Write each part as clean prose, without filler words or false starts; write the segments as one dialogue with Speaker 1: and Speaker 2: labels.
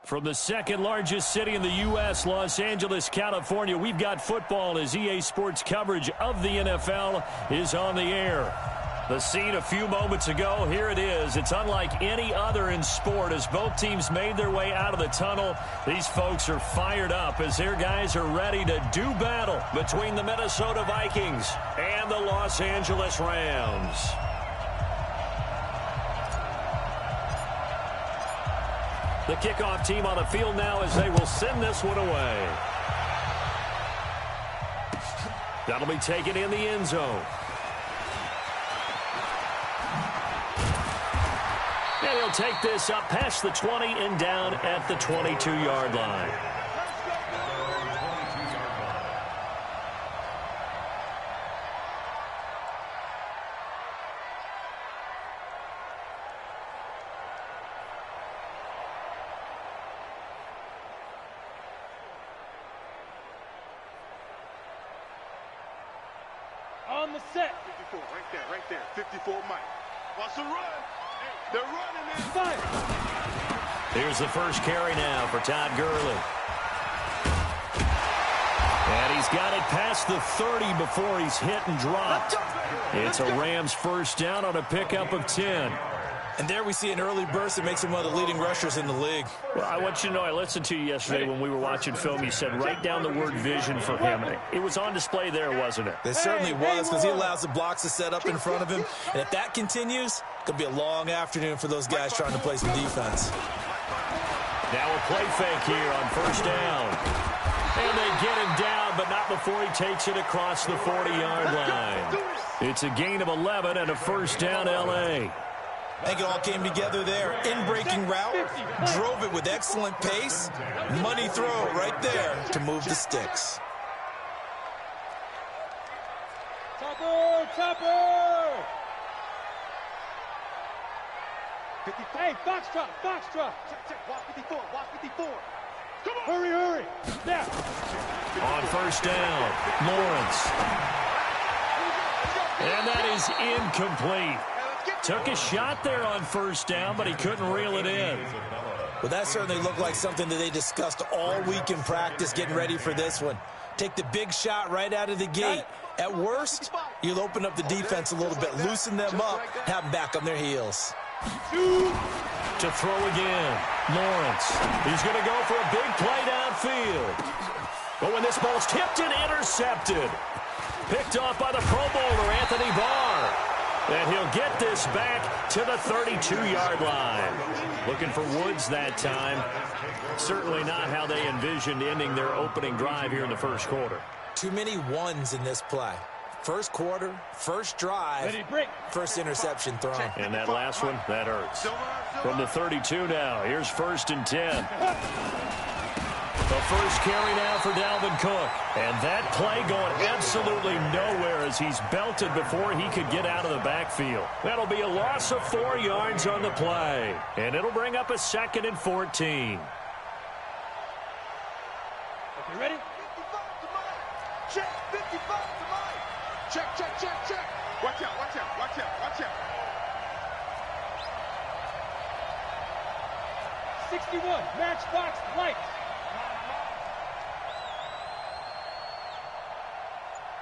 Speaker 1: From the second largest city in the U.S., Los Angeles, California, we've got football as EA Sports coverage of the NFL is on the air. The scene a few moments ago, here it is. It's unlike any other in sport as both teams made their way out of the tunnel. These folks are fired up as their guys are ready to do battle between the Minnesota Vikings and the Los Angeles Rams. The kickoff team on the field now as they will send this one away. That'll be taken in the end zone. And he'll take this up past the 20 and down at the 22-yard line.
Speaker 2: On the set. 54, right there. 54, Mike. Wants to run. They're running in. Fire.
Speaker 1: Here's the first carry now for Todd Gurley. And he's got it past the 30 before he's hit and dropped. It's a Rams first down on a pickup of 10.
Speaker 3: And there we see an early burst that makes him one of the leading rushers in the league.
Speaker 1: Well, I want you to know, I listened to you yesterday when we were watching film. You said write down the word vision for him. It was on display there, wasn't it?
Speaker 3: It certainly was, because he allows the blocks to set up in front of him. And if that continues, it'll be a long afternoon for those guys trying to play some defense.
Speaker 1: Now a play fake here on first down. And they get him down, but not before he takes it across the 40-yard line. It's a gain of 11 and a first down, L.A.
Speaker 3: I think it all came together there. In-breaking route, drove it with excellent pace. Money throw right there to move the sticks.
Speaker 2: Topper! Hey, Foxtrot! Check, watch 54. Come on! Hurry! There!
Speaker 1: On first down, Lawrence. And that is incomplete. Took a shot there on first down, but he couldn't reel it in.
Speaker 3: Well, that certainly looked like something that they discussed all week in practice getting ready for this one. Take the big shot right out of the gate. At worst, you'll open up the defense a little bit, loosen them up, have them back on their heels.
Speaker 1: To throw again, Lawrence. He's going to go for a big play downfield. But when this ball's tipped and intercepted, picked off by the Pro Bowler, Anthony Barr. And he'll get this back to the 32-yard line. Looking for Woods that time. Certainly not how they envisioned ending their opening drive here in the first quarter.
Speaker 3: Too many ones in this play. First quarter, first drive, first interception thrown.
Speaker 1: And that last one, that hurts. From the 32 now, here's first and 10. The first carry now for Dalvin Cook. And that play going absolutely nowhere as he's belted before he could get out of the backfield. That'll be a loss of 4 yards on the play. And it'll bring up a 2nd and 14.
Speaker 2: Okay, ready? 55 to Mike. Check, 55 to Mike. Check. Watch out. 61, matchbox lights.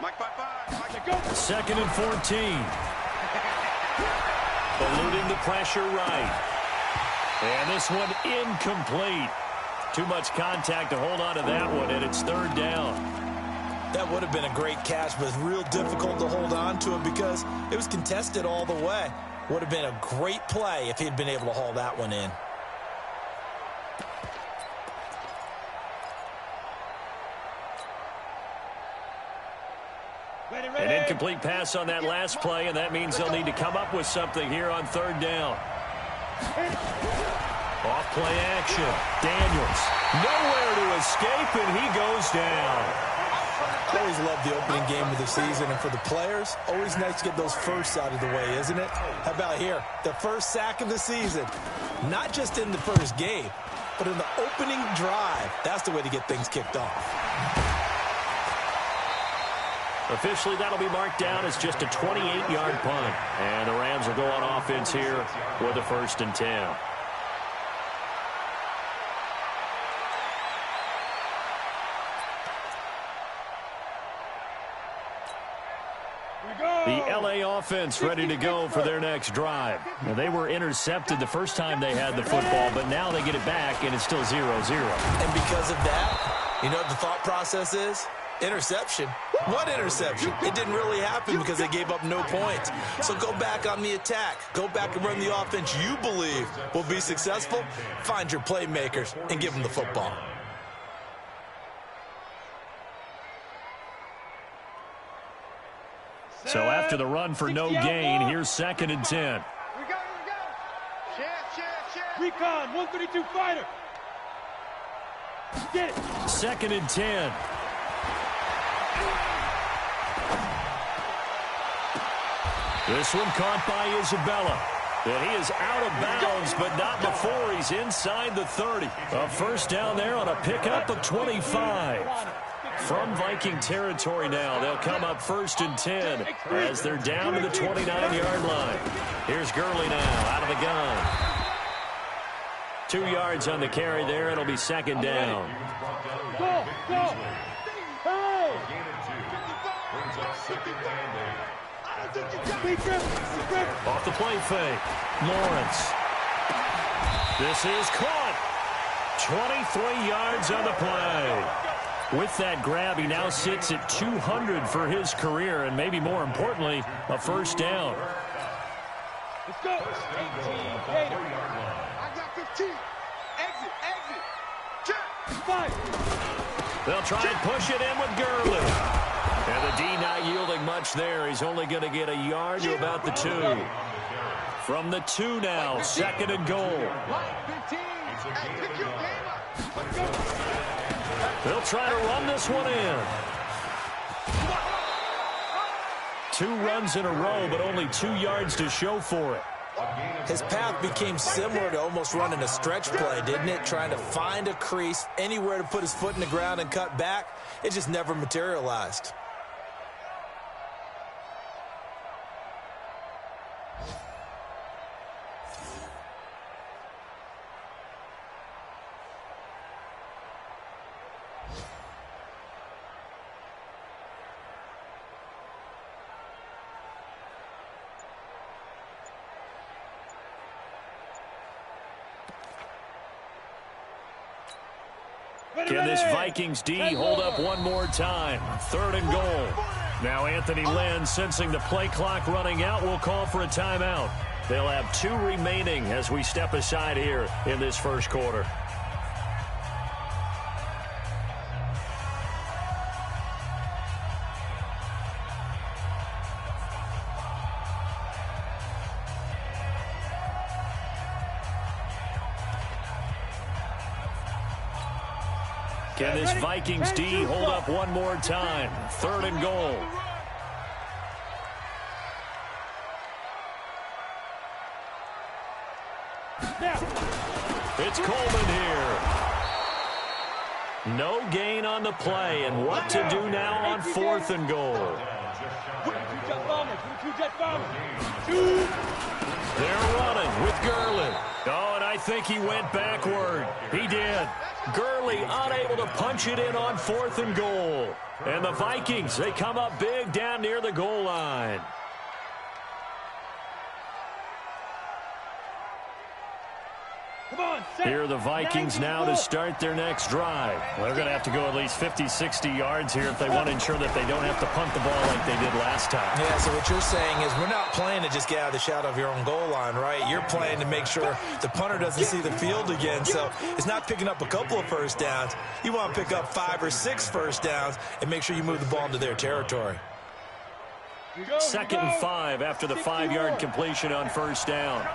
Speaker 2: Mike, 5-5. Go.
Speaker 1: 2nd and 14. Eluding the pressure right. And this one incomplete. Too much contact to hold on to that one, and it's third down.
Speaker 3: That would have been a great catch, but it's real difficult to hold on to it because it was contested all the way. Would have been a great play if he'd been able to haul that one in.
Speaker 1: An incomplete pass on that last play, and that means they'll need to come up with something here on third down. Off play action. Daniels. Nowhere to escape, and he goes down.
Speaker 3: Always love the opening game of the season, and for the players, always nice to get those firsts out of the way, isn't it? How about here? The first sack of the season. Not just in the first game, but in the opening drive. That's the way to get things kicked off.
Speaker 1: Officially, that'll be marked down as just a 28-yard punt. And the Rams will go on offense here with a 1st and 10. The LA offense ready to go for their next drive. Now, they were intercepted the first time they had the football, but now they get it back, and it's still 0-0.
Speaker 3: And because of that, you know what the thought process is? Interception. What interception? It didn't really happen because they gave up no points. So go back on the attack. Go back and run the offense you believe will be successful. Find your playmakers and give them the football.
Speaker 1: So after the run for no gain, here's 2nd and 10.
Speaker 2: We go. Chef.
Speaker 4: Recon, 132 fighter. Get it.
Speaker 1: 2nd and 10. This one caught by Isabella. And he is out of bounds, but not before he's inside the 30. A first down there on a pickup of 25. From Viking territory now, they'll come up 1st and 10 as they're down to the 29-yard line. Here's Gurley now out of the gun. 2 yards on the carry there. It'll be 2nd down.
Speaker 4: Go. Hey!
Speaker 1: Off the play fake. Lawrence. This is caught. 23 yards on the play. With that grab, he now sits at 200 for his career, and maybe more importantly, a first down.
Speaker 4: Let's go. 18, Gator.
Speaker 2: I got 15. Exit. Check.
Speaker 4: 5.
Speaker 1: They'll try and push it in with Gurley. And the D not yielding much there. He's only going to get a yard to about the 2. From the 2 now, 2nd and goal.
Speaker 2: 15. Hey, pick your game up.
Speaker 1: They'll try to run this one in. 2 runs in a row, but only 2 yards to show for it.
Speaker 3: His path became similar to almost running a stretch play, didn't it? Trying to find a crease, anywhere to put his foot in the ground and cut back. It just never materialized.
Speaker 1: Can this Vikings D hold up one more time? 3rd and goal. Now Anthony Lynn, sensing the play clock running out, will call for a timeout. They'll have 2 remaining as we step aside here in this first quarter. Can this Vikings D hold up one more time? 3rd and goal. It's Coleman here. No gain on the play, and what to do now on 4th and goal. They're running with Gurley. Oh, and I think he went backward. He did. Gurley unable to punch it in on 4th and goal. And the Vikings, they come up big down near the goal line. Here are the Vikings now to start their next drive. They're going to have to go at least 50, 60 yards here if they want to ensure that they don't have to punt the ball like they did last time.
Speaker 3: Yeah, so what you're saying is we're not playing to just get out of the shadow of your own goal line, right? You're playing to make sure the punter doesn't see the field again. So it's not picking up a couple of first downs. You want to pick up 5 or 6 first downs and make sure you move the ball into their territory.
Speaker 1: 2nd and 5 after the 5-yard completion on first down.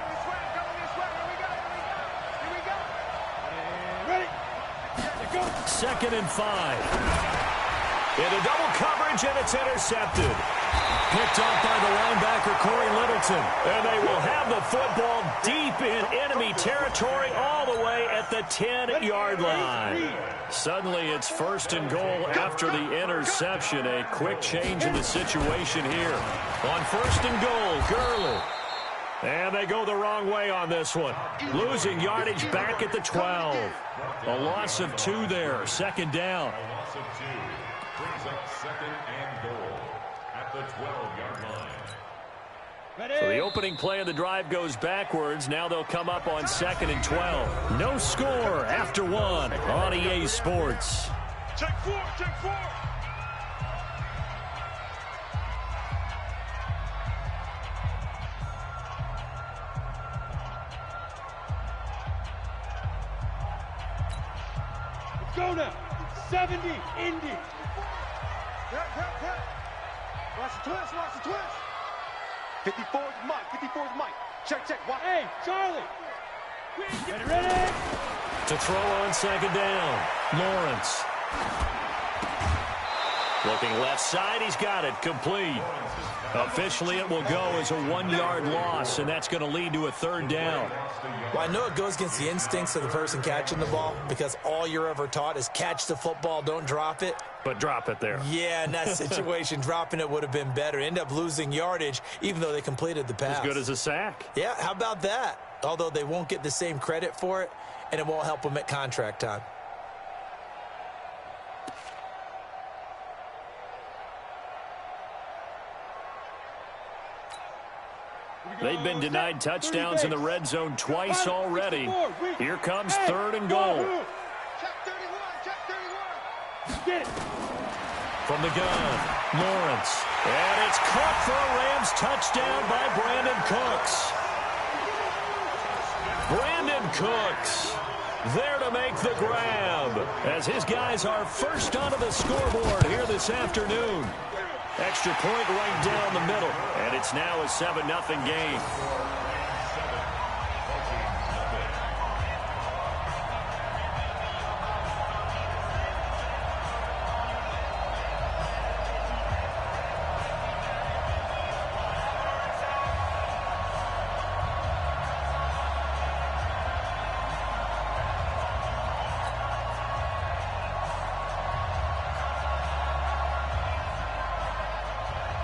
Speaker 1: 2nd and 5. Into double coverage, and it's intercepted. Picked up by the linebacker, Corey Littleton. And they will have the football deep in enemy territory all the way at the 10-yard line. Suddenly, it's 1st and goal after the interception. A quick change in the situation here. On 1st and goal, Gurley. And they go the wrong way on this one. Losing yardage back at the 12. A loss of 2 there. 2nd down.
Speaker 5: A loss of 2 brings up 2nd and goal at the 12-yard line.
Speaker 1: So the opening play of the drive goes backwards. Now they'll come up on 2nd and 12. No score after 1 on EA Sports.
Speaker 2: Check 4, check 4.
Speaker 4: Let's go now. 70, Indy.
Speaker 2: Hit. Watch the twist, watch the twist. 54 is Mike, 54 is Mike. Check. Watch.
Speaker 4: Hey, Charlie. Ready.
Speaker 1: To throw on 2nd down. Lawrence. Looking left side, he's got it. Complete. Officially, it will go as a 1-yard loss, and that's going to lead to a 3rd down.
Speaker 3: Well, I know it goes against the instincts of the person catching the ball because all you're ever taught is catch the football, don't drop it.
Speaker 1: But drop it there.
Speaker 3: Yeah, in that situation, dropping it would have been better. End up losing yardage, even though they completed the pass.
Speaker 1: As good as a sack.
Speaker 3: Yeah, how about that? Although they won't get the same credit for it, and it won't help them at contract time.
Speaker 1: They've been denied touchdowns in the red zone twice already. Here comes 3rd and goal.
Speaker 2: Check 31.
Speaker 4: Get it.
Speaker 1: From the gun, Lawrence. And it's caught for a Rams touchdown by Brandon Cooks. Brandon Cooks there to make the grab as his guys are first onto the scoreboard here this afternoon. Extra point right down the middle, and it's now a 7-0 game.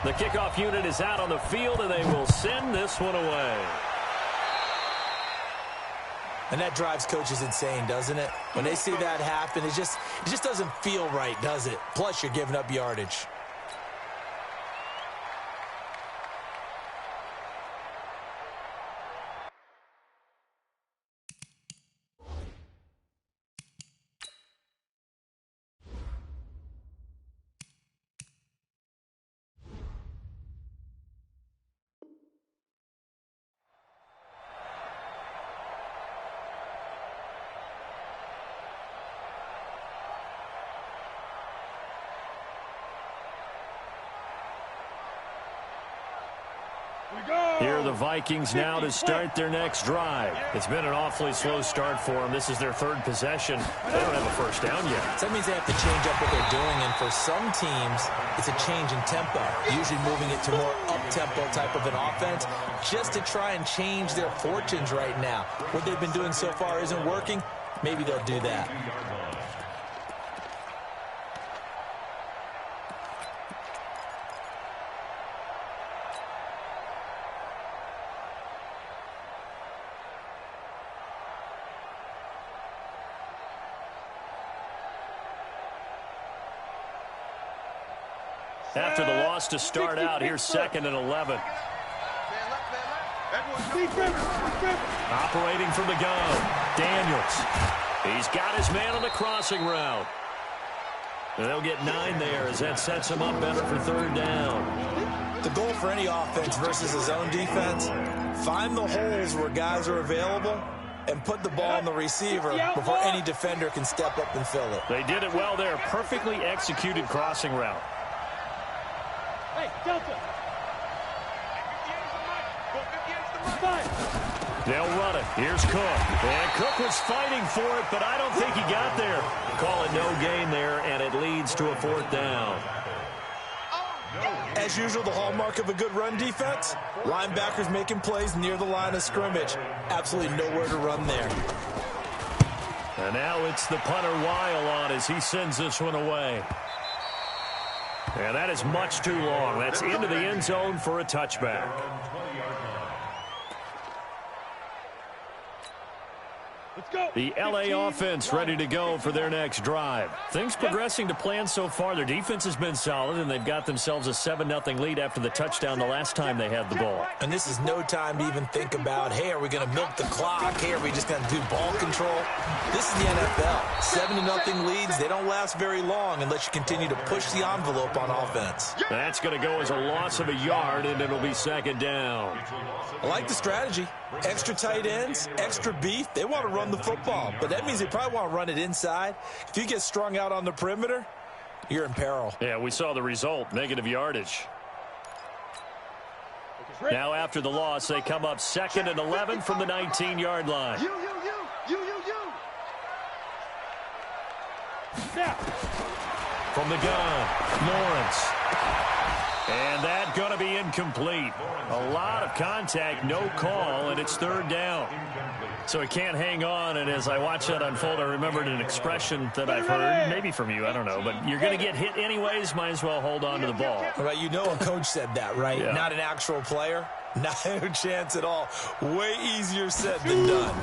Speaker 1: The kickoff unit is out on the field, and they will send this one away.
Speaker 3: And that drives coaches insane, doesn't it? When they see that happen, it just doesn't feel right, does it? Plus, you're giving up yardage.
Speaker 1: Here are the Vikings now to start their next drive. It's been an awfully slow start for them. This is their 3rd possession. They don't have a first down yet.
Speaker 3: So that means they have to change up what they're doing, and for some teams, it's a change in tempo, usually moving it to more up-tempo type of an offense just to try and change their fortunes right now. What they've been doing so far isn't working. Maybe they'll do that.
Speaker 1: After the loss to start out, here's 2nd and 11. Operating from the gun, Daniels. He's got his man on the crossing route. And they'll get 9 there as that sets him up better for 3rd down.
Speaker 3: The goal for any offense versus his own defense, find the holes where guys are available and put the ball on the receiver before any defender can step up and fill it.
Speaker 1: They did it well there. Perfectly executed crossing route.
Speaker 4: Hey, Delta.
Speaker 1: They'll run it. Here's Cook. And Cook was fighting for it, but I don't think he got there. Call it no gain there, and it leads to a 4th down.
Speaker 3: As usual, the hallmark of a good run defense, linebackers making plays near the line of scrimmage. Absolutely nowhere to run there.
Speaker 1: And now it's the punter Weil on as he sends this one away. And that is much too long. That's into the end zone for a touchback.
Speaker 4: Let's go.
Speaker 1: The LA offense ready to go for their next drive. Things progressing to plan so far. Their defense has been solid, and they've got themselves a 7-0 lead after the touchdown the last time they had the ball.
Speaker 3: And this is no time to even think about, hey, are we going to milk the clock? Hey, are we just going to do ball control? This is the NFL. 7-0 leads, they don't last very long unless you continue to push the envelope on offense.
Speaker 1: That's going to go as a loss of a yard, and it'll be second down.
Speaker 3: I like the strategy. Extra tight ends, extra beef. They want to run the football, but that means they probably want to run it inside. If you get strung out on the perimeter, you're in peril.
Speaker 1: Yeah, we saw the result, negative yardage. Now after the loss, they come up 2nd and 11 from the 19-yard line.
Speaker 2: You.
Speaker 4: Now.
Speaker 1: From the gun, Lawrence. And that's going to be incomplete. A lot of contact, no call, and it's 3rd down. So he can't hang on, and as I watch that unfold, I remembered an expression that I've heard, maybe from you, I don't know, but you're going to get hit anyways, might as well hold on to the ball.
Speaker 3: Right, you know a coach said that, right?
Speaker 1: Yeah.
Speaker 3: Not an actual player. Not a chance at all. Way easier said than done.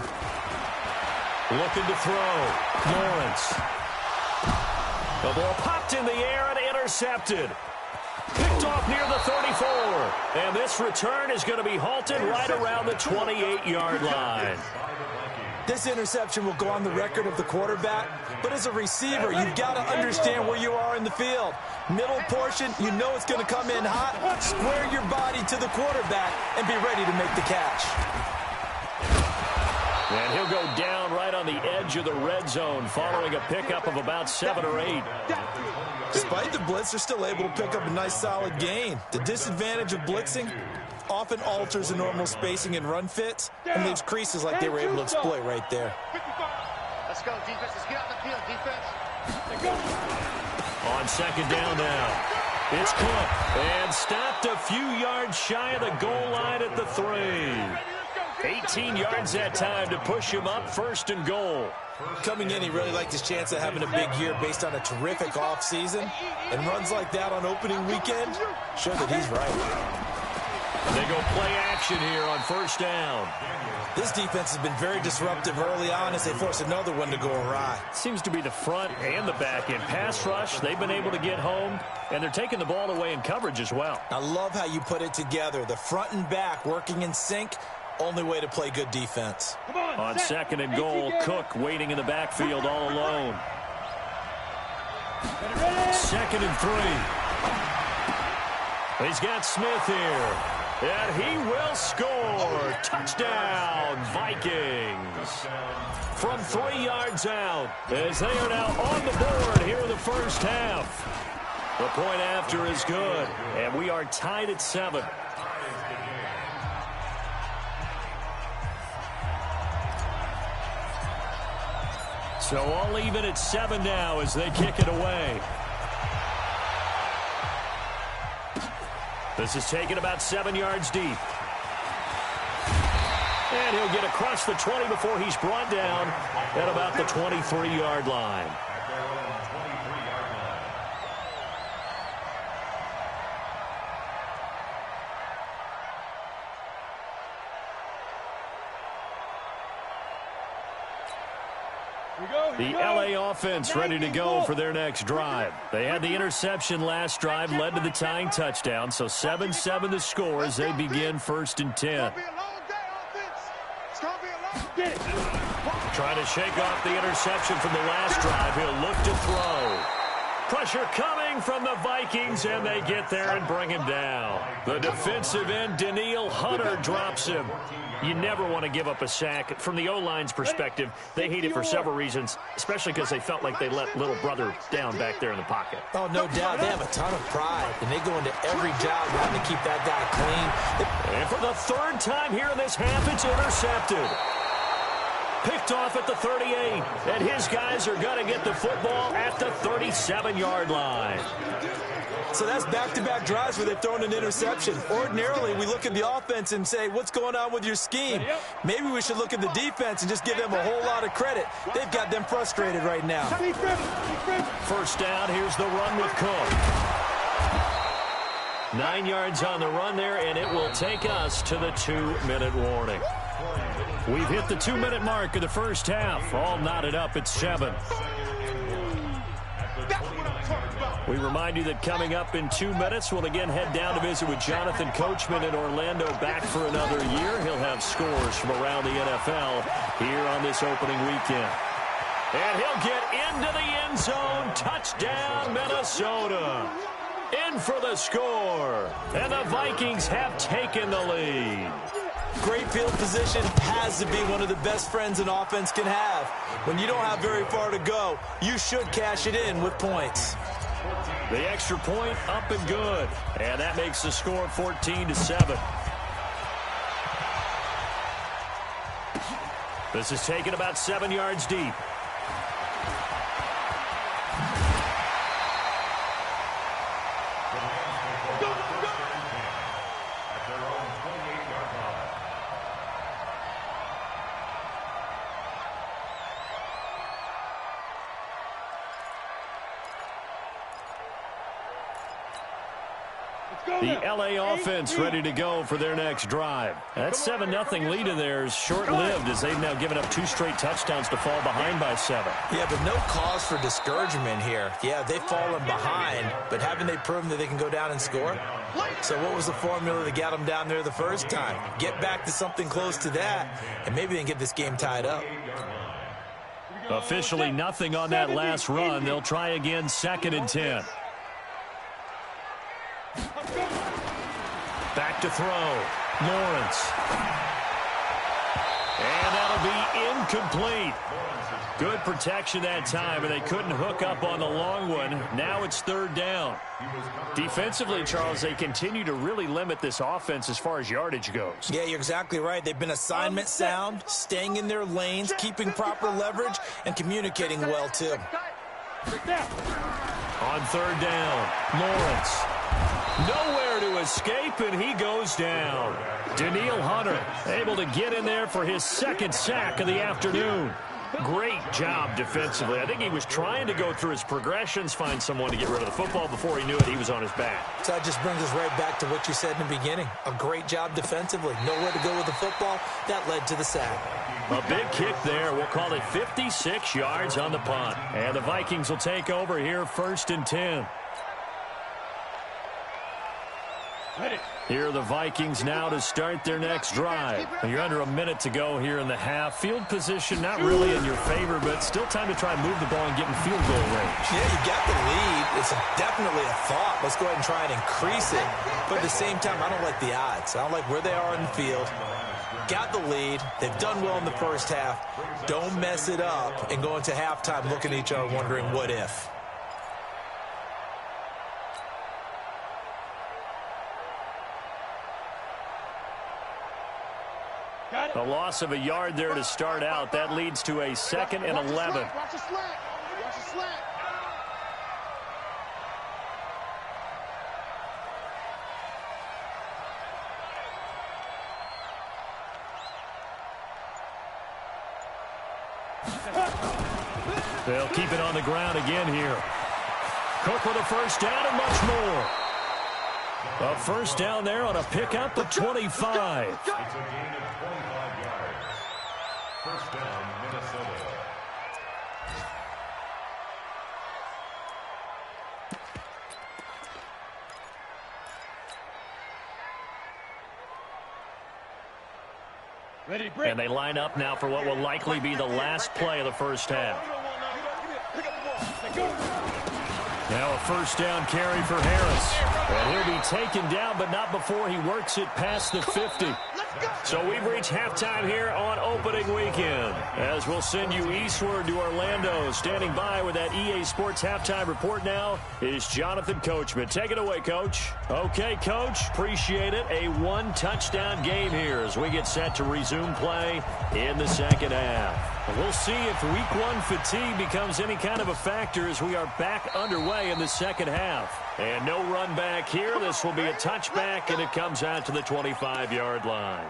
Speaker 1: Looking to throw. Lawrence. The ball popped in the air and intercepted. Picked off near the 34. And this return is going to be halted right around the 28-yard line.
Speaker 3: This interception will go on the record of the quarterback, but as a receiver, you've got to understand where you are in the field. Middle portion, you know it's going to come in hot. Square your body to the quarterback and be ready to make the catch.
Speaker 1: And he'll go down right on the edge of the red zone following a pickup of about 7 or 8.
Speaker 3: Despite the blitz, they're still able to pick up a nice solid gain. The disadvantage of blitzing often alters the normal spacing and run fits and leaves creases like they were able to exploit right there.
Speaker 2: Let's go, defense. Let's get out the field, defense.
Speaker 1: On 2nd down now. It's Cook. And stopped a few yards shy of the goal line at the 3. 18 yards that time to push him up 1st and goal.
Speaker 3: Coming in, he really liked his chance of having a big year based on a terrific offseason. And runs like that on opening weekend show that he's right.
Speaker 1: They go play action here on 1st down.
Speaker 3: This defense has been very disruptive early on as they force another one to go awry.
Speaker 1: Seems to be the front and the back end. Pass rush, they've been able to get home, and they're taking the ball away in coverage as well.
Speaker 3: I love how you put it together. The front and back working in sync. Only way to play good defense.
Speaker 1: On 2nd and goal, Cook waiting in the backfield all alone. 2nd and 3. He's got Smith here. And he will score. Touchdown, Vikings. From 3 yards out, as they are now on the board here in the first half. The point after is good, and we are tied at 7. So all even at 7 now as they kick it away. This is taken about 7 yards deep. And he'll get across the 20 before he's brought down at about the 23-yard line. The LA offense ready to go for their next drive. They had the interception last drive, led to the tying touchdown, so 7-7 the score as they begin 1st and 10. Trying to shake off the interception from the last drive. He'll look to throw. Pressure coming from the Vikings, and they get there and bring him down. The defensive end, Danielle Hunter, drops him. You never want to give up a sack. From the O-line's perspective, they hate it for several reasons, especially because they felt like they let little brother down back there in the pocket.
Speaker 3: Oh, no doubt. They have a ton of pride, and they go into every job wanting to keep that guy clean.
Speaker 1: And for the 3rd time here in this half, it's intercepted. Picked off at the 38, and his guys are going to get the football at the 37-yard line.
Speaker 3: So that's back-to-back drives where they've thrown an interception. Ordinarily, we look at the offense and say, what's going on with your scheme? Maybe we should look at the defense and just give them a whole lot of credit. They've got them frustrated right now.
Speaker 1: 1st down, here's the run with Cook. 9 yards on the run there, and it will take us to the 2-minute warning. We've hit the 2-minute mark of the first half. All knotted up at 7. We remind you that coming up in 2 minutes, we'll again head down to visit with Jonathan Coachman in Orlando, back for another year. He'll have scores from around the NFL here on this opening weekend. And he'll get into the end zone. Touchdown, Minnesota. In for the score. And the Vikings have taken the lead.
Speaker 3: Great field position has to be one of the best friends an offense can have. When you don't have very far to go, you should cash it in with points.
Speaker 1: The extra point up and good. And that makes the score 14-7. This is taken about 7 yards deep. The LA offense ready to go for their next drive. That 7-0 lead of theirs short-lived, as they've now given up 2 straight touchdowns to fall behind by 7.
Speaker 3: Yeah, but no cause for discouragement here. Yeah, they've fallen behind, but haven't they proven that they can go down and score? So what was the formula that got them down there the first time? Get back to something close to that, and maybe they can get this game tied up.
Speaker 1: Officially nothing on that last run. They'll try again, 2nd and 10. Back to throw. Lawrence. And that'll be incomplete. Good protection that time, and they couldn't hook up on the long one. Now it's 3rd down. Defensively, Charles, they continue to really limit this offense as far as yardage goes. Yeah,
Speaker 3: you're exactly right. They've been assignment sound, staying in their lanes, keeping proper leverage, and communicating well, too.
Speaker 1: On 3rd down, Lawrence. Nowhere to escape, and he goes down. Danielle Hunter able to get in there for his 2nd sack of the afternoon. Great job defensively. I think he was trying to go through his progressions, find someone to get rid of the football. Before he knew it, he was on his back.
Speaker 3: So that just brings us right back to what you said in the beginning. A great job defensively. Nowhere to go with the football. That led to the sack.
Speaker 1: A big kick there. We'll call it 56 yards on the punt. And the Vikings will take over here, 1st and 10. Here are the Vikings now to start their next drive. You're under a minute to go here in the half. Field position not really in your favor, but still time to try and move the ball and get in field goal range.
Speaker 3: Yeah, you got the lead. It's definitely a thought. Let's go ahead and try and increase it. But at the same time, I don't like the odds. I don't like where they are in the field. Got the lead. They've done well in the first half. Don't mess it up and go into halftime looking at each other wondering what if.
Speaker 1: A loss of a yard there to start out. That leads to a 2nd and 11.
Speaker 2: Watch the slant. Watch the slant.
Speaker 1: They'll keep it on the ground again here. Cook with a 1st down and much more. A 1st down there on a pickup of 25.
Speaker 5: First down, Minnesota.
Speaker 1: And they line up now for what will likely be the last play of the first half. Now a 1st down carry for Harris. And he'll be taken down, but not before he works it past the 50. So we've reached halftime here on opening weekend, as we'll send you eastward to Orlando. Standing by with that EA Sports halftime report now is Jonathan Coachman. Take it away, Coach. Okay, Coach, appreciate it. A 1-touchdown game here as we get set to resume play in the 2nd half. We'll see if week 1 fatigue becomes any kind of a factor as we are back underway in the 2nd half. And no run back here. This will be a touchback, and it comes out to the 25-yard line.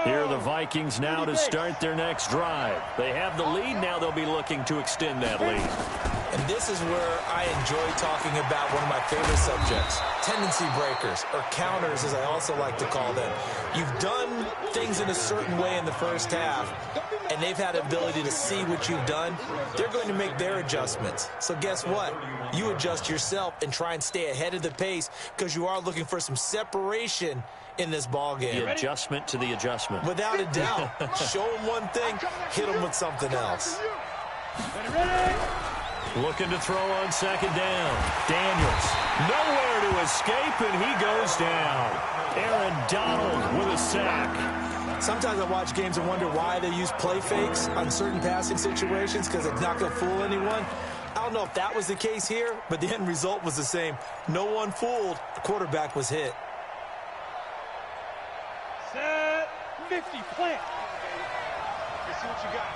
Speaker 1: Here are the Vikings now to start their next drive. They have the lead. Now they'll be looking to extend that lead.
Speaker 3: And this is where I enjoy talking about one of my favorite subjects, tendency breakers, or counters as I also like to call them. You've done things in a certain way in the first half, and they've had the ability to see what you've done. They're going to make their adjustments. So guess what? You adjust yourself and try and stay ahead of the pace because you are looking for some separation in this ball game.
Speaker 1: The adjustment to the adjustment.
Speaker 3: Without a doubt. Show them one thing, hit them with something else.
Speaker 4: Ready?
Speaker 1: Looking to throw on second down. Daniels, nowhere to escape, and he goes down. Aaron Donald with a sack.
Speaker 3: Sometimes I watch games and wonder why they use play fakes on certain passing situations because it's not going to fool anyone. I don't know if that was the case here, but the end result was the same. No one fooled. The quarterback was hit.
Speaker 4: Set. 50. Plant.
Speaker 2: Let's see what you got.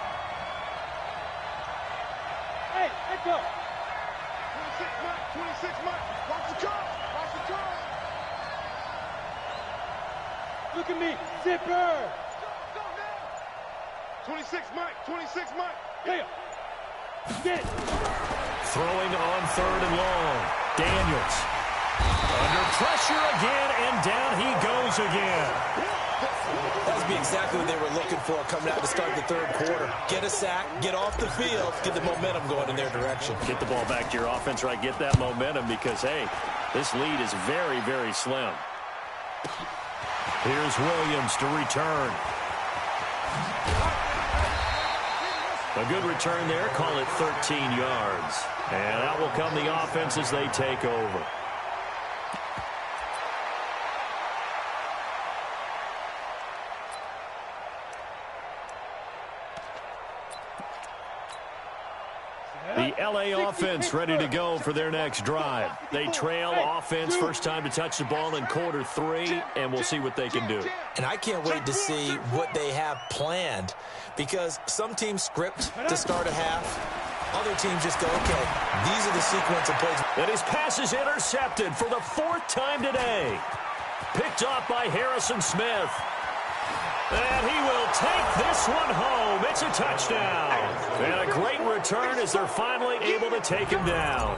Speaker 4: Hey, let go.
Speaker 2: 26 Mike. Watch the curve. Watch the curve.
Speaker 4: Look at me. Zipper.
Speaker 2: Go now. 26 Mike. 26 Mike.
Speaker 4: Hey, get it.
Speaker 1: Throwing on third and long. Daniels. Under pressure again, and down he goes again.
Speaker 3: That would be exactly what they were looking for coming out to start the third quarter. Get a sack, get off the field, get the momentum going in their direction.
Speaker 1: Get the ball back to your offense, right? Get that momentum because, hey, this lead is very, very slim. Here's Williams to return. A good return there. Call it 13 yards. And out will come the offense as they take over. The LA offense ready to go for their next drive. They trail offense, first time to touch the ball in quarter 3, and we'll see what they can do.
Speaker 3: And I can't wait to see what they have planned because some teams script to start a half. Other teams just go, okay, these are the sequence of plays.
Speaker 1: And his pass is intercepted for the 4th time today. Picked off by Harrison Smith. And he will take this one home. It's a touchdown. And a great return as they're finally able to take him down.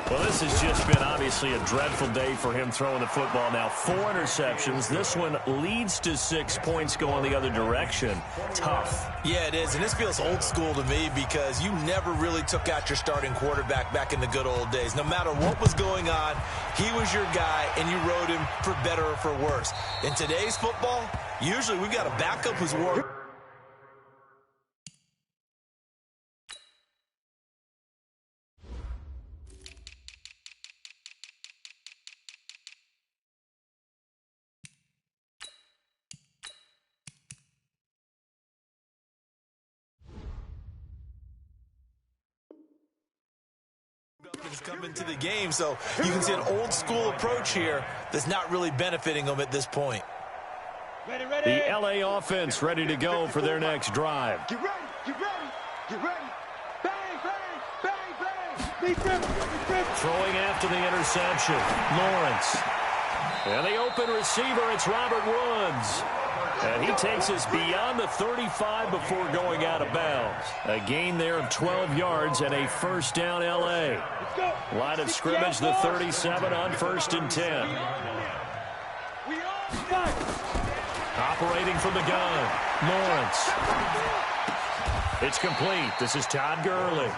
Speaker 1: Well, this has just been obviously a dreadful day for him throwing the football. Now 4 interceptions. This one leads to 6 points going the other direction. Tough.
Speaker 3: Yeah, it is. And this feels old school to me because you never really took out your starting quarterback back in the good old days. No matter what was going on, he was your guy, and you rode him for better or for worse. In today's football, usually we've got a backup who's working. Come into the game, so you can see an old school approach here that's not really benefiting them at this point.
Speaker 4: Ready, ready.
Speaker 1: The LA offense ready to go for their next drive.
Speaker 2: Get ready. Get ready. Get ready. Bang, bang, bang, bang.
Speaker 4: Deep grip. Deep grip.
Speaker 1: Throwing after the interception. Lawrence. And the open receiver, it's Robert Woods. And he takes us beyond the 35 before going out of bounds. A gain there of 12 yards and a first down LA. Line of scrimmage, the 37 on 1st and 10. Operating from the gun, Lawrence. It's complete. This is Todd Gurley.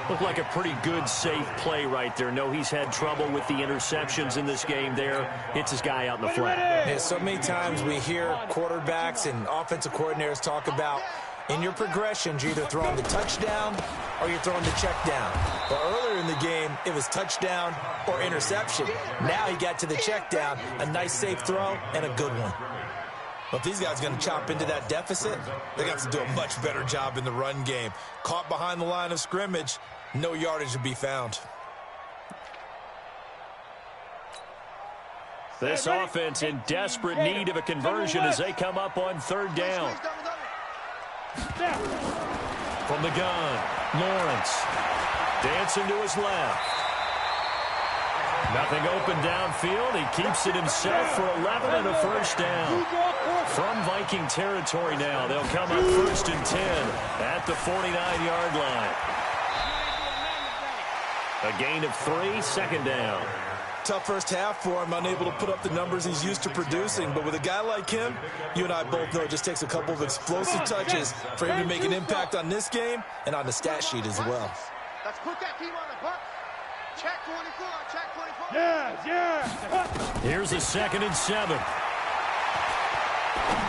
Speaker 1: Looked like a pretty good, safe play right there. No, he's had trouble with the interceptions in this game there. Hits his guy out in the flat.
Speaker 3: Yeah, so many times we hear quarterbacks and offensive coordinators talk about in your progressions, you're either throwing the touchdown or you're throwing the check down. But earlier in the game, it was touchdown or interception. Now he got to the check down, a nice safe throw, and a good one. But if these guys are going to chop into that deficit, they're going to have to do a much better job in the run game. Caught behind the line of scrimmage, no yardage to be found.
Speaker 1: This offense in desperate need of a conversion as they come up on 3rd down. From the gun, Lawrence. Dancing to his left. Nothing open downfield. He keeps it himself for 11 and a first down. From Viking territory now, they'll come up 1st and 10 at the 49-yard line. A gain of 3, 2nd down.
Speaker 3: Tough first half for him, unable to put up the numbers he's used to producing. But with a guy like him, you and I both know it just takes a couple of explosive touches for him to make an impact on this game and on the stat sheet as well.
Speaker 2: Let's put that team on the buck. Check 24, check 24.
Speaker 4: Yeah.
Speaker 1: Here's a 2nd and 7.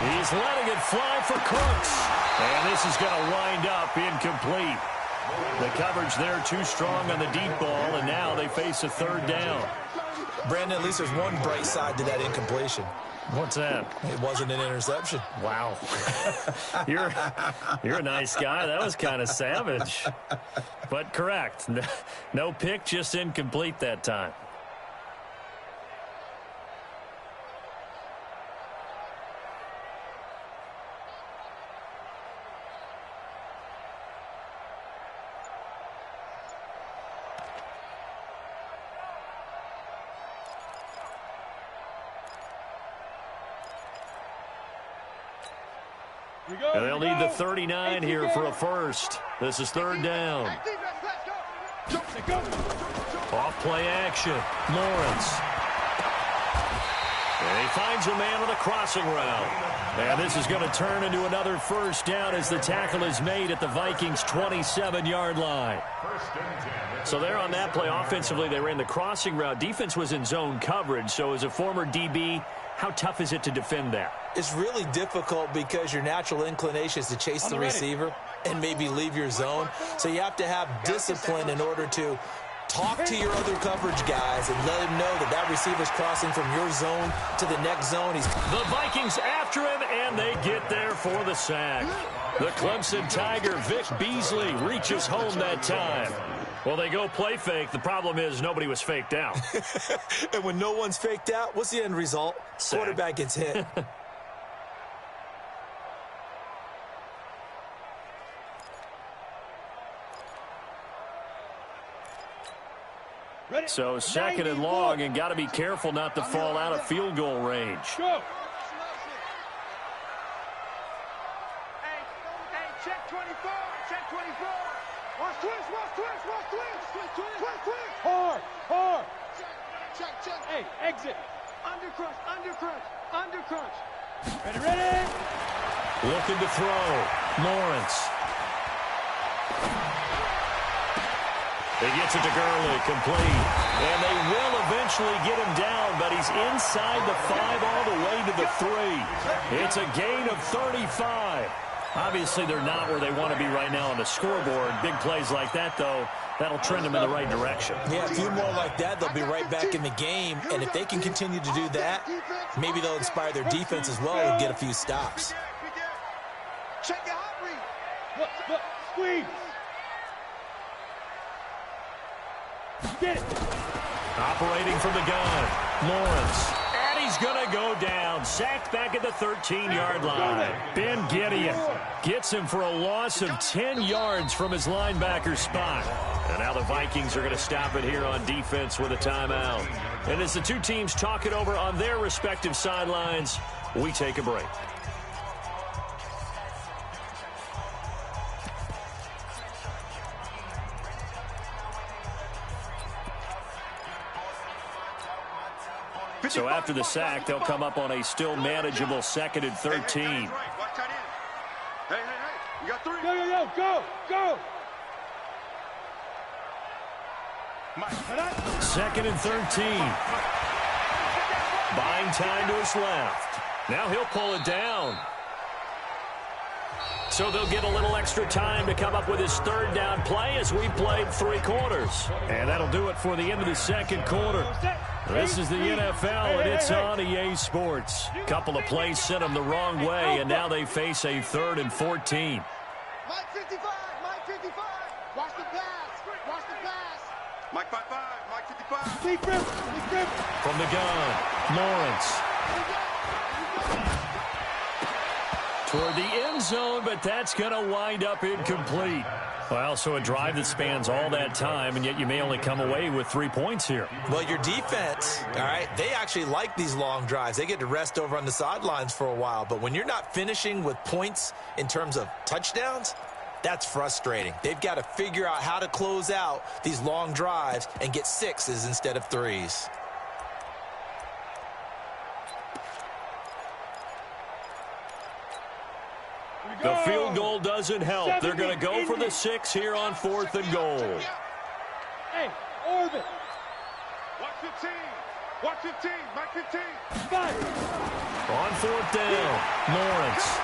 Speaker 1: He's letting it fly for Cooks. And this is going to wind up incomplete. The coverage there too strong on the deep ball, and now they face a 3rd down.
Speaker 3: Brandon, at least there's one bright side to that incompletion.
Speaker 1: What's that?
Speaker 3: It wasn't an interception.
Speaker 1: Wow. You're a nice guy. That was kind of savage. But correct. No pick, just incomplete that time. And they'll need the 39 here for a first. This is 3rd down. Off play action. Lawrence. And he finds a man on a crossing route. And this is going to turn into another first down as the tackle is made at the Vikings' 27-yard line. So there on that play, offensively, they ran the crossing route. Defense was in zone coverage. So as a former DB, how tough is it to defend that?
Speaker 3: It's really difficult because your natural inclination is to chase the receiver and maybe leave your zone. So you have to have discipline in order to talk to your other coverage guys and let them know that that receiver's crossing from your zone to the next zone.
Speaker 1: The Vikings after him, and they get there for the sack. The Clemson Tiger, Vic Beasley, reaches home that time. Well, they go play fake. The problem is nobody was faked out.
Speaker 3: And when no one's faked out, what's the end result?
Speaker 1: Sack.
Speaker 3: Quarterback gets hit.
Speaker 1: So 2nd and long, and got to be careful not to fall out of field goal range.
Speaker 4: Go.
Speaker 2: Hey, check 24, check 24. Watch twist.
Speaker 4: Hard.
Speaker 2: Check.
Speaker 4: Hey, exit.
Speaker 2: Under crunch.
Speaker 4: Ready.
Speaker 1: Looking to throw. Lawrence. He gets it to Gurley, complete. And they will eventually get him down, but he's inside the 5 all the way to the 3. It's a gain of 35. Obviously, they're not where they want to be right now on the scoreboard. Big plays like that, though, that'll trend them in the right direction.
Speaker 3: Yeah, a few more like that, they'll be right back in the game. And if they can continue to do that, maybe they'll inspire their defense as well and get a few stops.
Speaker 2: Check your hot read.
Speaker 4: Look, squeeze. Get it.
Speaker 1: Operating from the gun, Lawrence. And he's going to go down. Sacked back at the 13-yard line. Ben Gideon gets him for a loss of 10 yards from his linebacker spot. And now the Vikings are going to stop it here on defense with a timeout. And as the two teams talk it over on their respective sidelines, we take a break. So after the sack, they'll come up on a still manageable 2nd and 13.
Speaker 2: Hey, you got 3.
Speaker 4: Go.
Speaker 1: 2nd and 13. Buying time to his left. Now he'll pull it down. So they'll get a little extra time to come up with his 3rd down play as we played 3 quarters. And that'll do it for the end of the 2nd quarter. This is the NFL, and it's on EA Sports. Couple of plays sent them the wrong way, and now they face a 3rd and 14.
Speaker 2: Mike 55. Watch the pass. Mike 55.
Speaker 4: Deep rip.
Speaker 1: From the gun, Lawrence. Toward the end zone, but that's going to wind up incomplete. Well, so a drive that spans all that time, and yet you may only come away with 3 points here.
Speaker 3: Well, your defense, all right, they actually like these long drives. They get to rest over on the sidelines for a while. But when you're not finishing with points in terms of touchdowns, that's frustrating. They've got to figure out how to close out these long drives and get 6s instead of 3s.
Speaker 1: The field goal doesn't help. They're going to go for the 6 here on 4th and goal.
Speaker 4: Hey, orbit.
Speaker 2: Watch your team. Watch your team. Mark your team.
Speaker 4: Five.
Speaker 1: On 4th down, Lawrence.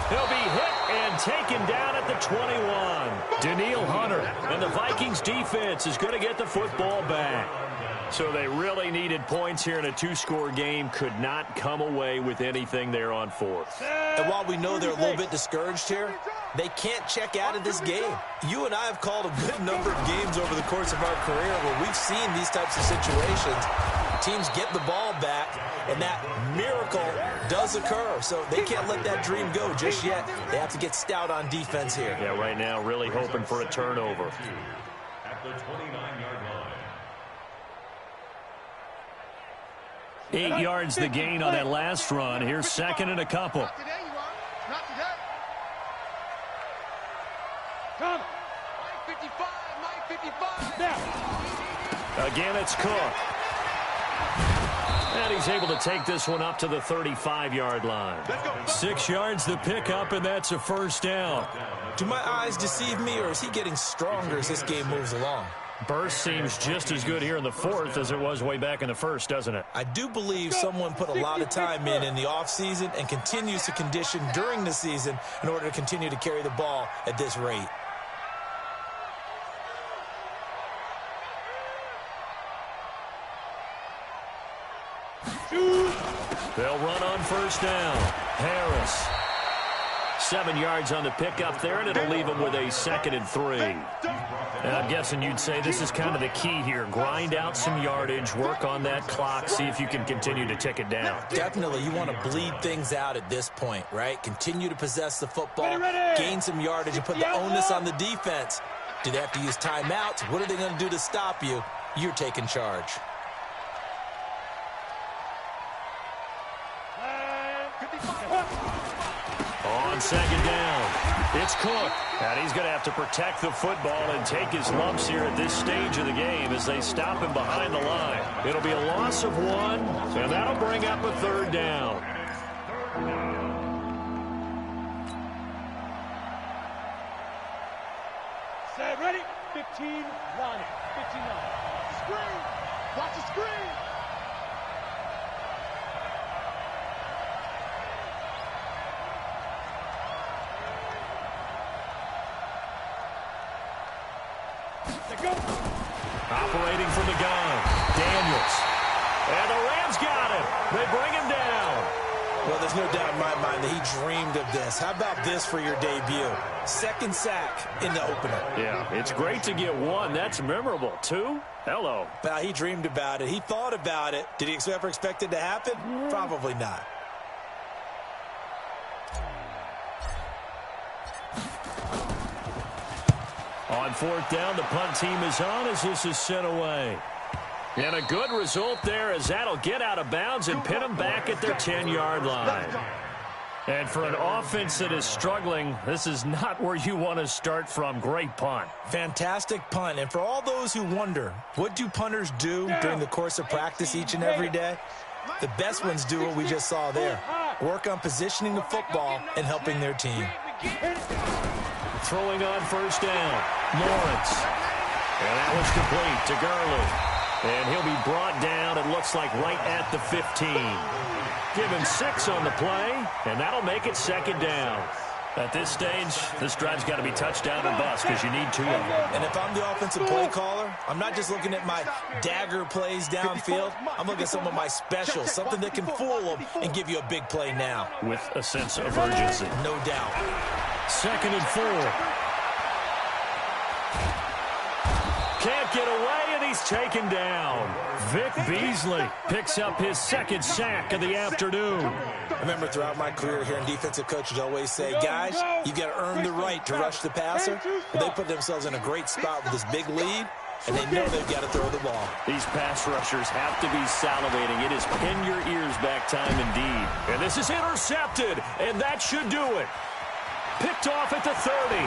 Speaker 1: He'll be hit and taken down at the 21. Danielle Hunter, and the Vikings defense is going to get the football back. So they really needed points here in a 2-score game. Could not come away with anything there on 4th.
Speaker 3: And while we know they're a little bit discouraged here, they can't check out of this game. You and I have called a good number of games over the course of our career where we've seen these types of situations. Teams get the ball back, and that miracle does occur. So they can't let that dream go just yet. They have to get stout on defense here.
Speaker 1: Yeah, right now really hoping for a turnover.
Speaker 5: At the 29-yard line.
Speaker 1: 8 yards the gain on that last run. Here's 2nd and a couple.
Speaker 2: Not today, you are. Not today.
Speaker 4: Come.
Speaker 2: Mike 55. Mike 55.
Speaker 4: Now.
Speaker 1: Again, it's Cook. And he's able to take this one up to the 35-yard line. 6 yards the pickup, and that's a 1st down.
Speaker 3: Do my eyes deceive me, or is he getting stronger as this game moves along?
Speaker 1: Burst seems just as good here in the 4th as it was way back in the 1st, doesn't it?
Speaker 3: I do believe someone put a lot of time in the offseason and continues to condition during the season in order to continue to carry the ball at this rate.
Speaker 1: They'll run on 1st down. Harris. 7 yards on the pickup there, and it'll leave them with a 2nd and 3. And I'm guessing you'd say this is kind of the key here. Grind out some yardage, work on that clock, see if you can continue to tick it down.
Speaker 3: Definitely, you want to bleed things out at this point, right? Continue to possess the football, gain some yardage, and put the onus on the defense. Do they have to use timeouts? What are they going to do to stop you? You're taking charge.
Speaker 1: On 2nd down, it's Cook. And he's going to have to protect the football and take his lumps here at this stage of the game as they stop him behind the line. It'll be a loss of 1, and that'll bring up a 3rd down.
Speaker 4: Set, ready? 15, line it. 59.
Speaker 2: Screen. Watch the screen.
Speaker 4: Go.
Speaker 1: Operating from the gun, Daniels. And the Rams got him. They bring him down.
Speaker 3: Well, there's no doubt in my mind that he dreamed of this. How about this for your debut? 2nd sack in the opener.
Speaker 1: Yeah, it's great to get 1. That's memorable. 2? Hello.
Speaker 3: Well, he dreamed about it. He thought about it. Did he ever expect it to happen? Probably not.
Speaker 1: On 4th down, the punt team is on as this is sent away. And a good result there as that'll get out of bounds and pin them back at their 10-yard line. And for an offense that is struggling, this is not where you want to start from. Great punt.
Speaker 3: Fantastic punt. And for all those who wonder, what do punters do during the course of practice each and every day? The best ones do what we just saw there. Work on positioning the football and helping their team.
Speaker 1: Throwing on 1st down, Lawrence. And that was complete to Gurley. And he'll be brought down, it looks like, right at the 15. Given 6 on the play, and that'll make it 2nd down. At this stage, this drive's got to be touchdown or bust because you need 2 of them.
Speaker 3: And if I'm the offensive play caller, I'm not just looking at my dagger plays downfield. I'm looking at some of my specials, something that can fool them and give you a big play now.
Speaker 1: With a sense of urgency.
Speaker 3: No doubt.
Speaker 1: 2nd and 4. Can't get away, and he's taken down. Vic Beasley picks up his second sack of the afternoon.
Speaker 3: I remember throughout my career hearing defensive coaches always say, guys, you got to earn the right to rush the passer. Well, they put themselves in a great spot with this big lead, and they know they've got to throw the ball.
Speaker 1: These pass rushers have to be salivating. It is pin your ears back time indeed. And this is intercepted, and that should do it. Picked off at the 30.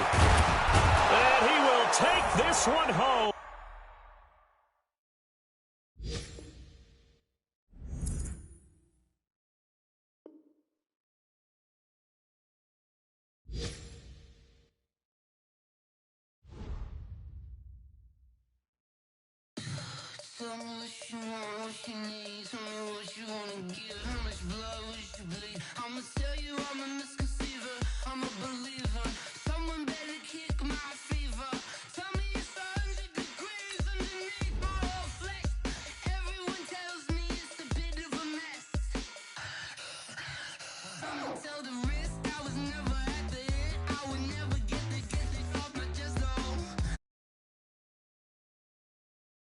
Speaker 1: And he will take this one home.
Speaker 6: Tell me what you want, what you need. Tell me what you wanna give. How much blood would you bleed? I'ma tell you I'm a misconception.